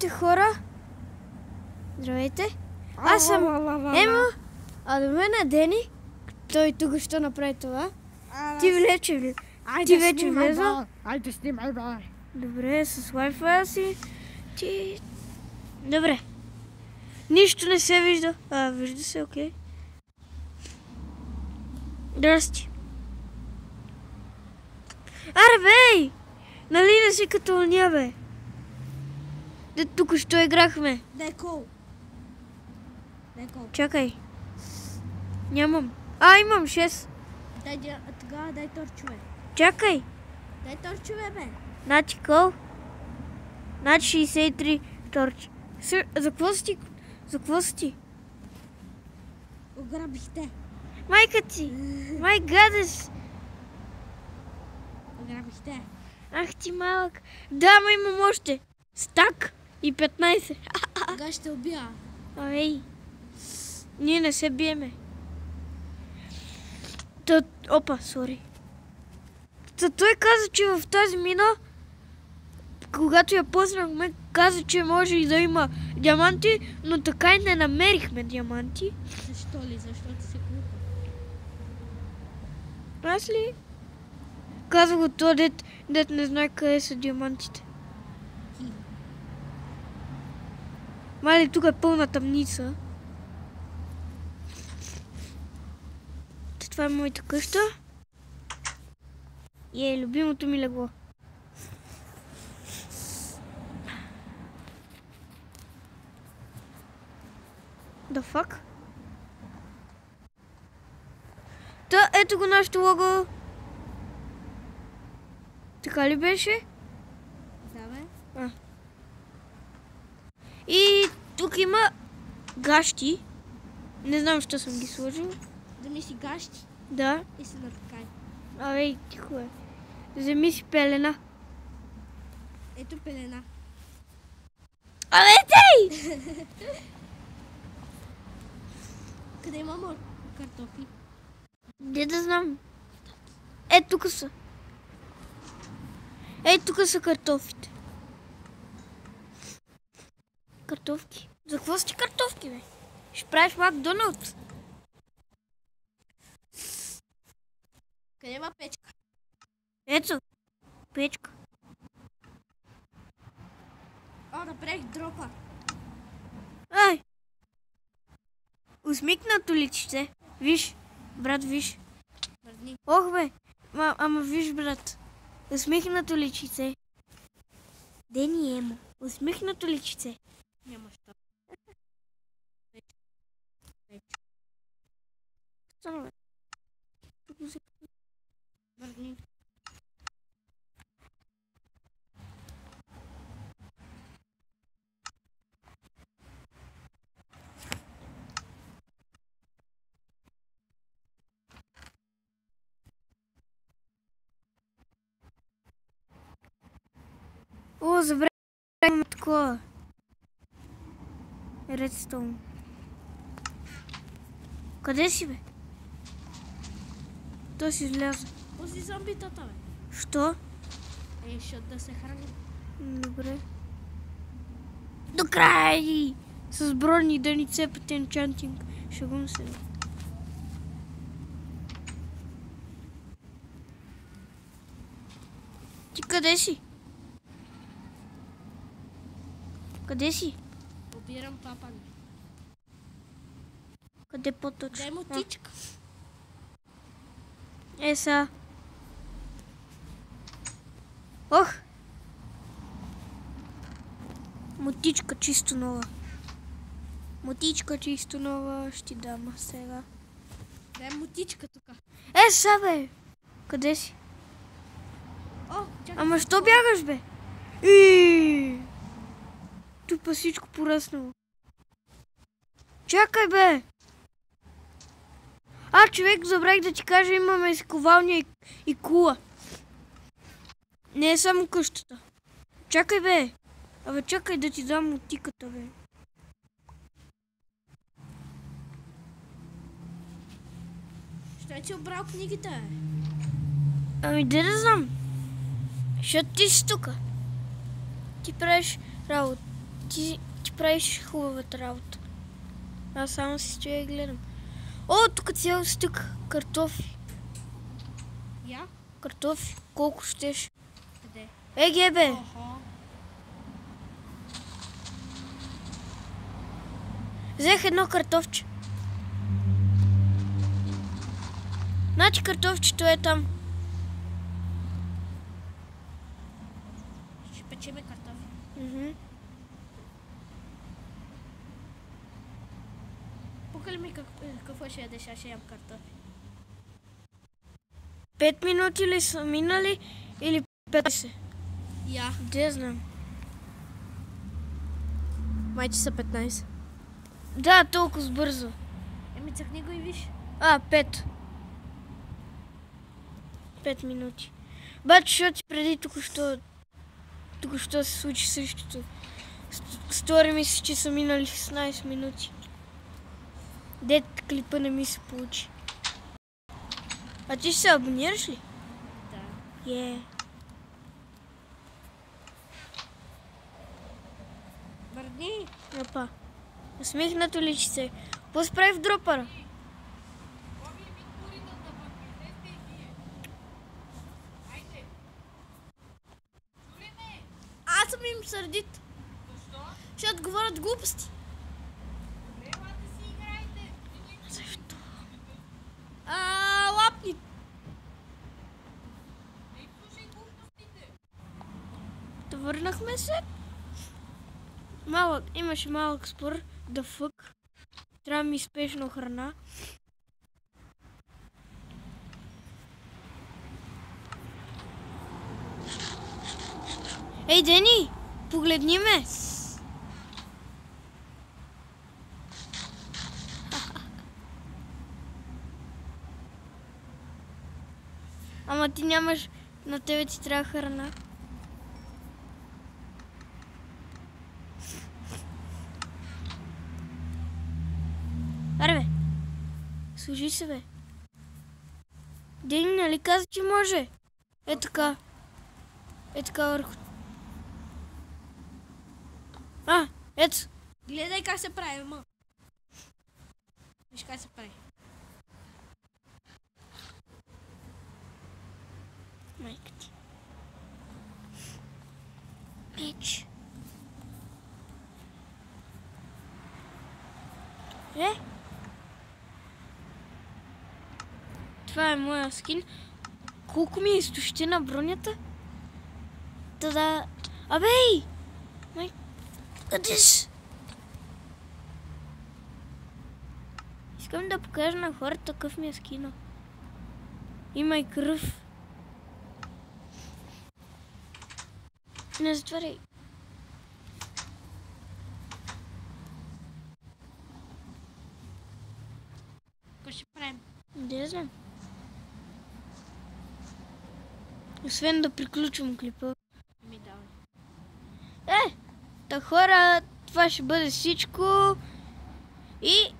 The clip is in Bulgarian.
Здравейте, хора! Здравейте! Аз съм Емо, а до мен е Дени. Той тук ще направи това. Ти вече влеза. Айде снимай, бе. Добре, с Wi-Fi си. Ти... Добре. Нищо не се вижда. Вижда се, окей. Здрасти. Аре, бей! Нали не си като ония, бе? Де тук що играхме. Деко. Чакай. Нямам. Имам 6. Тогава дай торчове. Чакай. Дай торчове, бе. Значи кол. Значи 63 торч. За какво си ти? Ограбихте. Майка ти. Май гадес. Ограбихте. Ах ти малък. Да, ма имам още. Стак и 15. Сега ще убия. Ей. Ние не се биеме. Опа, сори. Той каза, че в тази мина, когато я познахме, каза, че може и да има диаманти, но така и не намерихме диаманти. Защо ли? Защото си глупа. Аз ли? Каза го това, дет не знае къде са диамантите. Мали, тук е пълна тъмница. Това е моята къща. И е любимото ми легло. The fuck? Ето го нашето лого. Така ли беше? Да, бе. И тук има гащи. Не знам, защо съм ги сложил. Да ми си гащи. Да. И се натъкай. Ей, тихо е. Вземи си пелена. Ето пелена. Тей! Къде има картофи? Не да знам. Тук са. Тук са картофите. Картофки. За какво са ти картофки, бе? Ще правиш Макдоналдс. Къде има печка? Ето. Печка. Направих дропа. Усмихнато личице. Виж, брат, виж. Мърдни. Ох, бе. Ама виж, брат. Усмихнато личице. Дени Емо. Усмихнато личице. Няма що. Стана, бе. Мърдни. Забравяме такова. Редстоун. Къде си, бе? Той си изляза. Пусти зомбитата, бе. Що? Защото да се храни. Добре. До край! С брони да ни цепят енчантинг. Шагум се. Ти къде си? Къде си? Обирам папани. Къде по-точно? Дай му тичка. Са. Ох! Мотичка чисто нова. Мотичка чисто нова. Ще дам сега. Дай му тичка тук. Са, бе! Къде си? Чакай. Ама що бягаш, бе? Тупа всичко поръснало. Чакай, бе! Човек, забравих да ти кажа, имаме изковалня и кула. Не е само къщата. Чакай, бе! Чакай да ти дам мотиката, бе. Що ти обрал книгите? Де да знам. Защото ти си тука. Ти правиш работа. Ти правиш хубавата работа. Аз само си стоя и гледам. О, тук цял стък картофи. Я? Картофи. Колко щеш? Къде? Еге, бе! Охо. Взех едно картофче. Значи картофчето е там. Ще печеме картофи. Покали ми какво ще ядеш, аз ще ям картофи. 5 минути ли са минали или 15? Я. Де знам. Майче са 15. Да, толкова бързо. Еми цъкни го и виж. 5. 5 минути. Бачи, защото преди току-що се случи същото. Стори ми се, че са минали 16 минути. Дет клипа не ми се получи. А ти ще се абонираш ли? Да. Мърдни. Опа. Усмихнато личице. Какво справи в дропъра? Аз съм им сърдит. Защо? Защото говорят глупости. Елате си играйте. Защо? Лапни. Не слушай глупостите. Да върнахме се. Имаше малък спор. Да фък. Трябва ми спешно храна. Ей, Дени! Погледни ме! Ама ти нямаш... На тебе ти трябва храна. Аре, бе! Служи се, бе! Дени, нали каза, че може? Е така. Е така върху. Ето. Гледай как се прави, ма. Виж как се прави. Майка ти. Меч. Това е моя скин. Колко ми е изтощи на бронята? Та-да. Абей! Къде си? Искам да покажа на хората какъв ми е скина. Има и кръв. Не затваряй. Какво ще правим? Не знам. Освен да приключвам клипа. Ми давай. Та хора, това ще бъде всичко. И